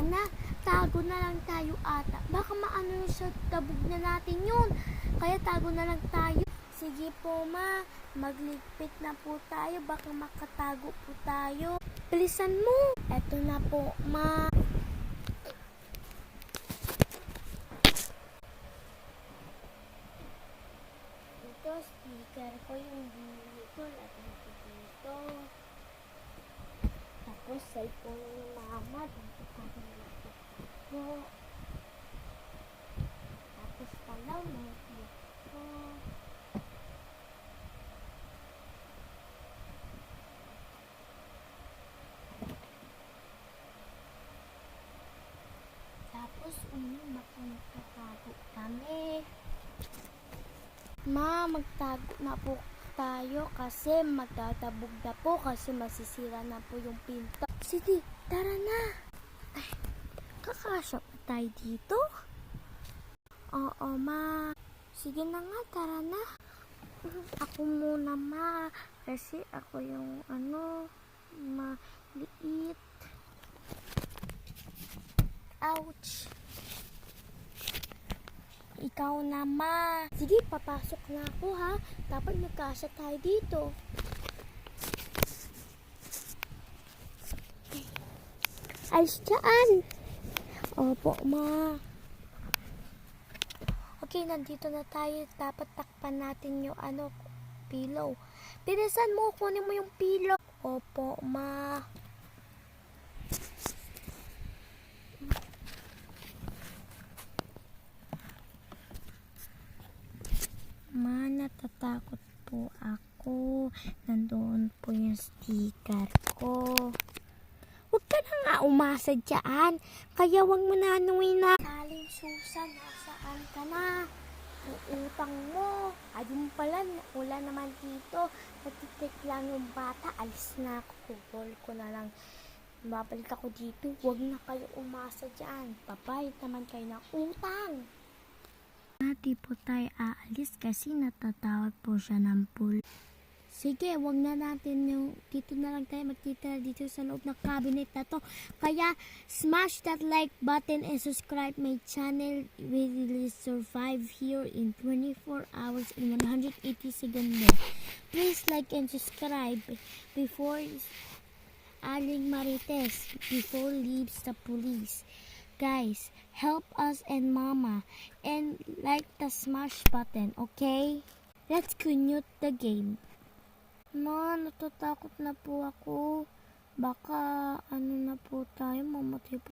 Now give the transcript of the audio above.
na, tago na lang tayo ata. Baka maano sa tabog na natin yun. Kaya tago na lang tayo. Sige po ma, magligpit na po tayo. Baka makatago po tayo. Bilisan mo. Eto na po ma. Ito, sticker ko yung dito. Lagyan ko dito. Tapos, cellphone ni mama. Dito pa rin natin ito. Tapos pala, may dito. Tapos, baka magtatago kami. Ma, magtago na po tayo kasi magtatabog na po kasi masisira na po yung pinto. Sige, tara na. Ay, kakasya pa tayo dito? Oo, ma. Sige na nga, tara na. Ako muna, ma. Kasi ako yung maliit. Ouch. Ikaw na, ma. Sige, papasok na ako, ha. Dapat magkasya tayo dito. Alis dyan. Opo, ma. Okay, nandito na tayo. Dapat takpan natin yung pillow. Bilisan mo, kunin mo yung pillow. Opo, ma. Ma, natatakot po ako. Nandoon po yung sticker ko. Huwag ka na nga umasa dyan. Kaya huwag mo na na. Aling Susan, nasaan ka na? Uutang mo. Ayun pala, wala naman dito. Natitik lang yung bata. Alis na ako. Kukul ko na lang. Babalik ako dito. Huwag na kayo umasa dyan. Babayad naman kayo ng utang. Di po tayo aalis kasi natatawag po siya ng pool. Sige, wag na natin dito na lang tayo magtitira dito sa loob ng cabinet na to. Kaya, smash that like button and subscribe my channel. We will survive here in 24 hours and 180 seconds more. Please like and subscribe before Aling Marites, before leaves the police. Guys, help us and mama and like the smash button, okay? Let's continue the game. Ma, natatakot na po ako. Baka na po tayo, mamatay po.